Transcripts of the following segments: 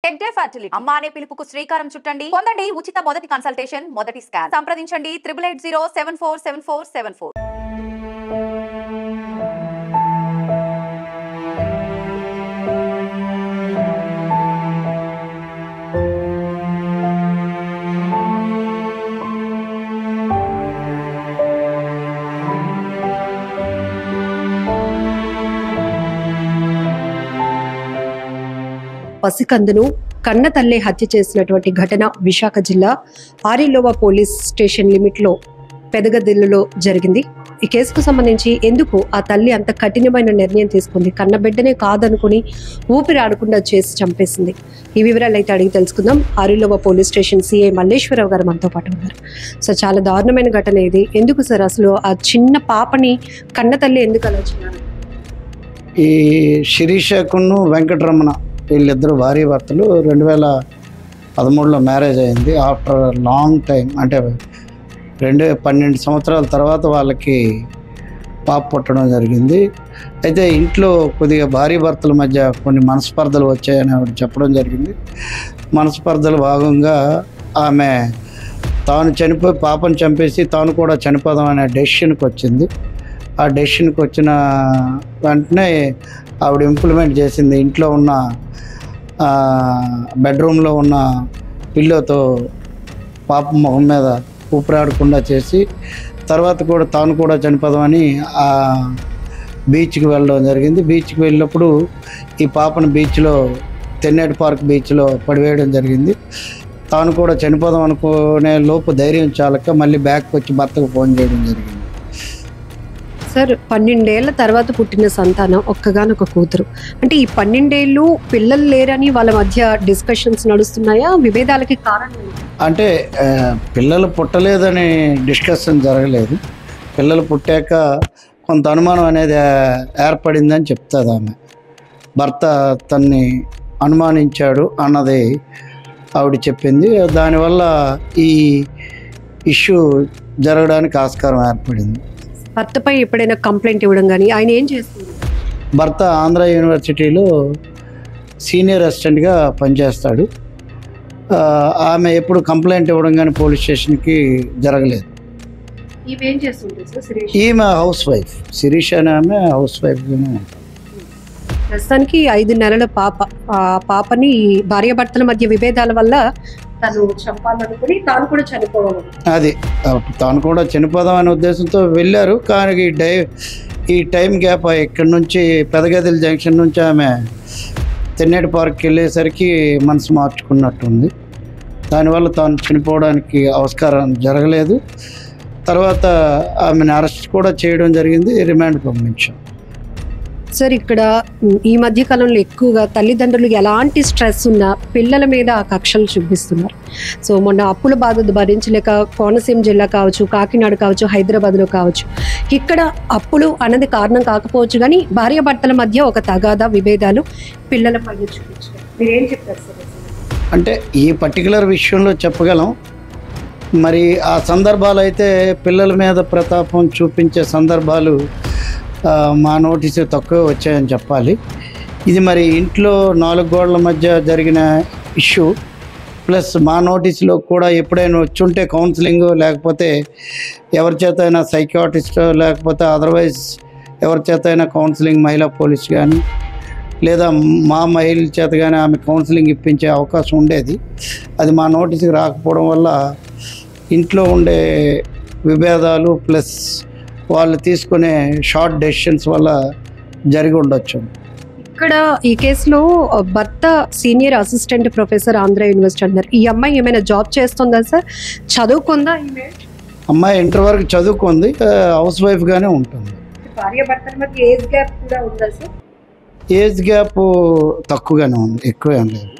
Tech day fertility అమ్మ అనే పిలుపుకు శ్రీకారం చుట్టండి. పొందండి ఉచిత మొదటి కన్సల్టేషన్, మొదటి స్కాన్. సంప్రదించండి 8880747474. పసికందును కన్న తల్లి హత్య చేసినటువంటి ఘటన విశాఖ జిల్లా ఆరిలోవ పోలీస్ స్టేషన్ లిమిట్లో పెదగదిల్లులో జరిగింది. ఈ కేసుకు సంబంధించి ఎందుకు ఆ తల్లి అంత కఠినమైన నిర్ణయం తీసుకుంది, కన్నబిడ్డనే కాదనుకుని ఊపిరి ఆడకుండా చేసి చంపేసింది. ఈ వివరాలు అయితే అడిగి తెలుసుకుందాం. Arilova police station CI Malleswara Rao గారు మనతో పాటు ఉన్నారు. సో చాలా దారుణమైన ఘటన ఇది. ఎందుకు సార్ అసలు ఆ చిన్న పాపని కన్న తల్లి ఎందుకు ఆలోచించారు? ఈ శిరీషకును వెంకటరమణ వీళ్ళిద్దరు భార్య భర్తలు 2013లో మ్యారేజ్ అయింది. ఆఫ్టర్ లాంగ్ టైం, అంటే 12 సంవత్సరాల తర్వాత వాళ్ళకి పాప పుట్టడం జరిగింది. అయితే ఇంట్లో కొద్దిగా భార్య భర్తల మధ్య కొన్ని మనస్పర్ధలు వచ్చాయని ఆవిడ చెప్పడం జరిగింది. మనస్పర్ధల భాగంగా ఆమె తాను చనిపోయి పాపను చంపేసి తాను కూడా చనిపోదాం అనే డెసిషన్కి వచ్చింది. ఆ డెసిషన్కి వచ్చిన వెంటనే ఆవిడ ఇంప్లిమెంట్ చేసింది. ఇంట్లో ఉన్న బెడ్రూమ్లో ఉన్న పిల్లోతో పాప మొహం మీద ఊపిరాడకుండా చేసి తర్వాత కూడా తాను కూడా చనిపోదామని ఆ బీచ్కి వెళ్ళడం జరిగింది. బీచ్కి వెళ్ళినప్పుడు ఈ పాపను బీచ్లో తెన్నేటి పార్క్ బీచ్లో పడివేయడం జరిగింది. తాను కూడా చనిపోదాం అనుకునే లోపు ధైర్యం చాలక మళ్ళీ బ్యాక్కి వచ్చి భర్తకు ఫోన్ చేయడం జరిగింది. సార్, 12 ఏళ్ల తర్వాత పుట్టిన సంతానం, ఒక్కగానొక కూతురు. అంటే ఈ 12 ఏళ్ళు పిల్లలు లేరని వాళ్ళ మధ్య డిస్కషన్స్ నడుస్తున్నాయా? విభేదాలకి కారణం అంటే పిల్లలు పుట్టలేదని డిస్కషన్ జరగలేదు. పిల్లలు పుట్టాక కొంత అనుమానం అనేది ఏర్పడిందని చెప్తుంది ఆమె. భర్త తన్ని అనుమానించాడు అన్నది ఆవిడ చెప్పింది. దానివల్ల ఈ ఇష్యూ జరగడానికి ఆస్కారం ఏర్పడింది. భర్తపై ఎప్పుడైనా కంప్లైంట్ ఇవ్వడం కానీ ఆయన ఏం చేస్తుంది? భర్త ఆంధ్ర యూనివర్సిటీలో సీనియర్ అసిస్టెంట్గా పనిచేస్తాడు. ఆమె ఎప్పుడు కంప్లైంట్ ఇవ్వడం కానీ పోలీస్ స్టేషన్కి జరగలేదు. ఈమె హౌస్ వైఫ్, శిరీష అనే ఆమె హౌస్ వైఫ్గానే ఉంటుంది. ప్రస్తుతానికి 5 నెలల పాప. ఆ పాపని భార్యాభర్తల మధ్య విభేదాల వల్ల తను చంపాలనుకుని తాను కూడా చనిపోవాలి. అది తాను కూడా చనిపోదామనే ఉద్దేశంతో వెళ్ళారు. కానీ ఈ టైం గ్యాప్ ఇక్కడి నుంచి పెదగదిల జంక్షన్ నుంచి ఆమె తెన్నేటి పార్క్కి వెళ్ళేసరికి మనసు మార్చుకున్నట్టుంది. దానివల్ల తాను చనిపోవడానికి ఆస్కారం జరగలేదు. తర్వాత ఆమెను అరెస్ట్ కూడా చేయడం జరిగింది, రిమాండ్ పంపించాం. సార్, ఇక్కడ ఈ మధ్య కాలంలో ఎక్కువగా తల్లిదండ్రులు ఎలాంటి స్ట్రెస్ ఉన్నా పిల్లల మీద ఆ కక్షలు చూపిస్తున్నారు. సో మొన్న అప్పుల బాధ భరించలేక కోనసీమ జిల్లా కావచ్చు, కాకినాడ కావచ్చు, హైదరాబాద్లో కావచ్చు, ఇక్కడ అప్పులు అన్నది కారణం కాకపోవచ్చు కానీ భార్యాభర్తల మధ్య ఒక తగాదా, విభేదాలు పిల్లలపై చూపించారు. మీరేం చెప్తారు సార్? అంటే ఈ పర్టికులర్ విషయంలో చెప్పగలం. మరి ఆ సందర్భాలు అయితే పిల్లల మీద ప్రతాపం చూపించే సందర్భాలు మా నోటీసు తక్కువ వచ్చాయని చెప్పాలి. ఇది మరి ఇంట్లో 4 గోడల మధ్య జరిగిన ఇష్యూ, ప్లస్ మా నోటీసులో కూడా ఎప్పుడైనా వచ్చుంటే కౌన్సిలింగ్, లేకపోతే ఎవరి చేత అయినా సైకియాట్రిస్ట్, లేకపోతే అదర్వైజ్ ఎవరి చేత అయినా కౌన్సిలింగ్, మహిళా పోలీస్ కానీ లేదా మా మహిళల చేత కానీ ఆమె కౌన్సిలింగ్ ఇప్పించే అవకాశం ఉండేది. అది మా నోటీసుకి రాకపోవడం వల్ల ఇంట్లో ఉండే విభేదాలు ప్లస్ వాళ్ళు తీసుకునే షార్ట్ డెసిషన్స్ వల్ల జరిగి ఉండొచ్చు. ఇక్కడ ఈ కేసులో భర్త senior assistant professor Andhra university అన్నారు. ఈ అమ్మాయి ఏమైనా జాబ్ చేస్తుందా సార్? చదువుకుందా? అమ్మాయి ఇంటర్ వరకు చదువుకుంది, హౌస్ వైఫ్గానే ఉంటుంది. భార్యాభర్తల మధ్య ఏజ్ గ్యాప్ కూడా ఉందా సార్? ఏజ్ గ్యాప్ తక్కువగానే ఉంది, ఎక్కువ ఏం లేదు.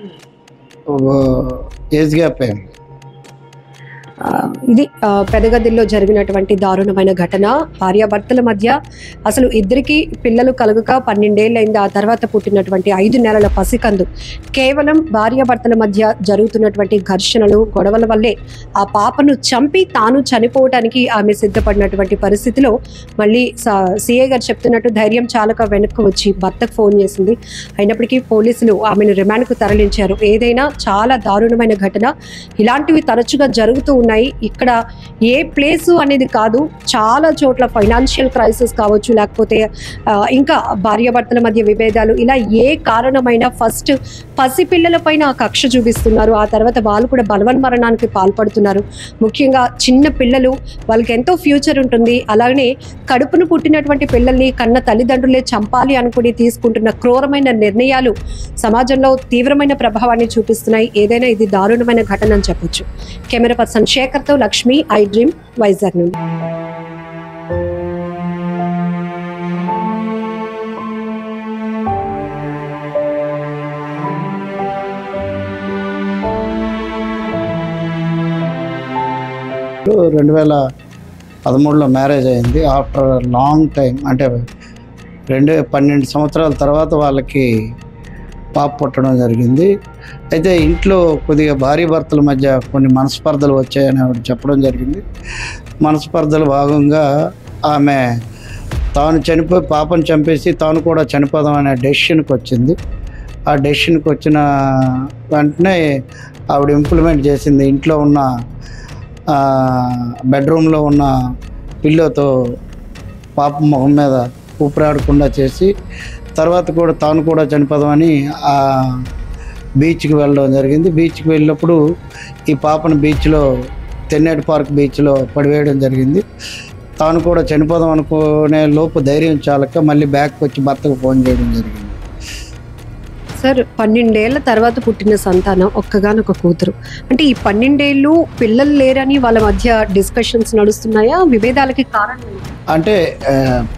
ఏజ్ గ్యాప్ ఏం లేదు. ఇది పెదగదిలో జరిగినటువంటి దారుణమైన ఘటన. భార్యాభర్తల మధ్య అసలు ఇద్దరికి పిల్లలు కలగక 12 ఏళ్ళైంది. ఆ తర్వాత పుట్టినటువంటి 5 నెలల పసికందు. కేవలం భార్యాభర్తల మధ్య జరుగుతున్నటువంటి ఘర్షణలు, గొడవల వల్లే ఆ పాపను చంపి తాను చనిపోవడానికి ఆమె సిద్ధపడినటువంటి పరిస్థితిలో మళ్ళీ సిఐ గారు చెప్తున్నట్టు ధైర్యం చాలక వెనక్కి వచ్చి భర్తకు ఫోన్ చేసింది. అయినప్పటికీ పోలీసులు ఆమెను రిమాండ్కు తరలించారు. ఏదైనా చాలా దారుణమైన ఘటన. ఇలాంటివి తరచుగా జరుగుతూ ఉన్నాయి. ఇక్కడ ఏ ప్లేసు అనేది కాదు, చాలా చోట్ల ఫైనాన్షియల్ క్రైసిస్ కావచ్చు, లేకపోతే ఇంకా భార్యాభర్తల మధ్య విభేదాలు, ఇలా ఏ కారణమైనా ఫస్ట్ పసిపిల్లల పైన కక్ష చూపిస్తున్నారు. ఆ తర్వాత వాళ్ళు కూడా బలవన్మరణానికి పాల్పడుతున్నారు. ముఖ్యంగా చిన్న పిల్లలు, వాళ్ళకి ఎంతో ఫ్యూచర్ ఉంటుంది. అలాగనే కడుపును పుట్టినటువంటి పిల్లల్ని కన్న తల్లిదండ్రులే చంపాలి అనుకుని తీసుకుంటున్న క్రూరమైన నిర్ణయాలు సమాజంలో తీవ్రమైన ప్రభావాన్ని చూపిస్తున్నాయి. ఏదైనా ఇది దారుణమైన ఘటన అని చెప్పొచ్చు. కెమెరా పర్సన్ శేఖర్తో లక్ష్మి, ఐ డ్రీమ్, వైజాగ్ నుండి. సో 2013లో మ్యారేజ్ అయింది. ఆఫ్టర్ లాంగ్ టైం, అంటే 12 సంవత్సరాల తర్వాత వాళ్ళకి పాప పుట్టడం జరిగింది. అయితే ఇంట్లో కొద్దిగా భార్యాభర్తల మధ్య కొన్ని మనస్పర్ధలు వచ్చాయని ఆవిడ చెప్పడం జరిగింది. మనస్పర్ధల భాగంగా ఆమె తాను చనిపోయి పాపను చంపేసి తాను కూడా చనిపోదాం అనే డెసిషన్కి వచ్చింది. ఆ డెసిషన్కి వచ్చిన వెంటనే ఆవిడ ఇంప్లిమెంట్ చేసింది. ఇంట్లో ఉన్న బెడ్రూమ్లో ఉన్న పిల్లోతో పాప మొహం మీద ఊపిరాడకుండా చేసి తర్వాత కూడా తాను కూడా చనిపోదామని ఆ బీచ్కి వెళ్ళడం జరిగింది. బీచ్కి వెళ్ళినప్పుడు ఈ పాపను బీచ్లో, తెన్నేటి పార్క్ బీచ్లో పడివేయడం జరిగింది. తాను కూడా చనిపోదాం అనుకునే లోపు ధైర్యం చాలక మళ్ళీ బ్యాక్కి వచ్చి భర్తకు ఫోన్ చేయడం జరిగింది. సార్, 12 ఏళ్ల తర్వాత పుట్టిన సంతానం, ఒక్కగానొక కూతురు. అంటే ఈ 12 ఏళ్ళు పిల్లలు లేరని వాళ్ళ మధ్య డిస్కషన్స్ నడుస్తున్నాయా? విభేదాలకి కారణం ఏంటి? అంటే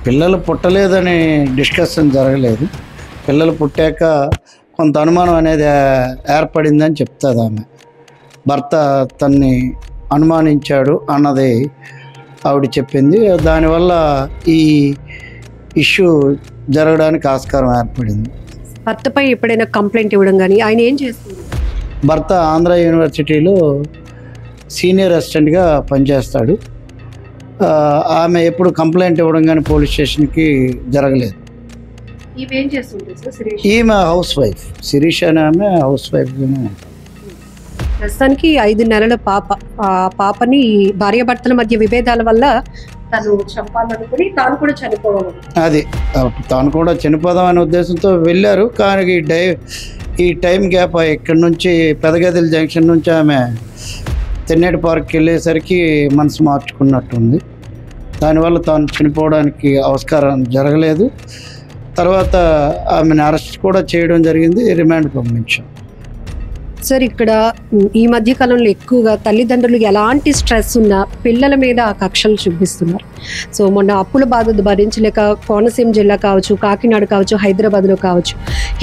పిల్లలు పుట్టలేదని డిస్కషన్ జరగలేదు. పిల్లలు పుట్టాక కొంత అనుమానం అనేది ఏర్పడిందని చెప్తుంది ఆమె. భర్త తన్ని అనుమానించాడు అన్నది ఆవిడ చెప్పింది. దానివల్ల ఈ ఇష్యూ జరగడానికి ఆస్కారం ఏర్పడింది. భర్తపై ఎప్పుడైనా కంప్లైంట్ ఇవ్వడం కానీ ఆయన ఏం చేస్తుంది? భర్త ఆంధ్ర యూనివర్సిటీలో సీనియర్ అసిస్టెంట్గా పనిచేస్తాడు. ఆమె ఎప్పుడు కంప్లైంట్ ఇవ్వడం కానీ పోలీస్ స్టేషన్కి జరగలేదు. ఈమె హౌస్ వైఫ్, శిరీష్ అనే ఆమె హౌస్ వైఫ్గానే ఉంటుంది. ప్రస్తుతానికి 5 నెలల పాప. ఆ పాపని భార్యాభర్తల మధ్య విభేదాల వల్ల తను చంపాలనుకుని తాను కూడా చనిపోవాలి. అది తాను కూడా చనిపోదామనే ఉద్దేశంతో వెళ్ళారు. కానీ ఈ టైం గ్యాప్ ఇక్కడి నుంచి పెదగదిల జంక్షన్ నుంచి ఆమె తెన్నేటి పార్క్కి వెళ్ళేసరికి మనసు మార్చుకున్నట్టుంది. దానివల్ల తాను చనిపోవడానికి ఆస్కారం జరగలేదు. తర్వాత ఆమెను అరెస్ట్ కూడా చేయడం జరిగింది, రిమాండ్ పంపించాం. సార్, ఇక్కడ ఈ మధ్య కాలంలో ఎక్కువగా తల్లిదండ్రులు ఎలాంటి స్ట్రెస్ ఉన్నా పిల్లల మీద ఆ కక్షలు చూపిస్తున్నారు. సో మొన్న అప్పుల బాధ భరించలేక కోనసీమ జిల్లా కావచ్చు, కాకినాడ కావచ్చు, హైదరాబాద్లో కావచ్చు,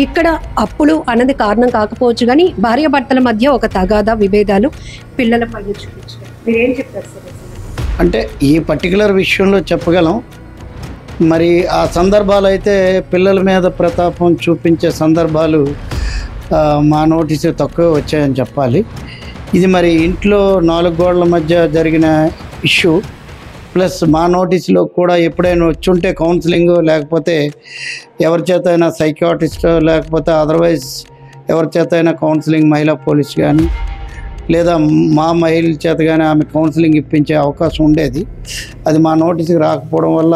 ఇక్కడ అప్పులు అన్నది కారణం కాకపోవచ్చు, కానీ భార్యాభర్తల మధ్య ఒక తగాదా, విభేదాలు పిల్లల పైన చూపించారు. మీరేం చెప్తారు సార్? అంటే ఈ పర్టికులర్ విషయంలో చెప్పగలం. మరి ఆ సందర్భాలు అయితే పిల్లల మీద ప్రతాపం చూపించే సందర్భాలు మా నోటీసు తక్కువ వచ్చాయని చెప్పాలి. ఇది మరి ఇంట్లో 4 గోడల మధ్య జరిగిన ఇష్యూ, ప్లస్ మా నోటీసులో కూడా ఎప్పుడైనా వచ్చుంటే కౌన్సిలింగ్, లేకపోతే ఎవరి చేత అయినా సైకియాట్రిస్ట్, లేకపోతే అదర్వైజ్ ఎవరి చేత అయినా కౌన్సిలింగ్, మహిళా పోలీస్ కానీ లేదా మా మహిళల చేత కానీ ఆమె కౌన్సిలింగ్ ఇప్పించే అవకాశం ఉండేది. అది మా నోటీసుకి రాకపోవడం వల్ల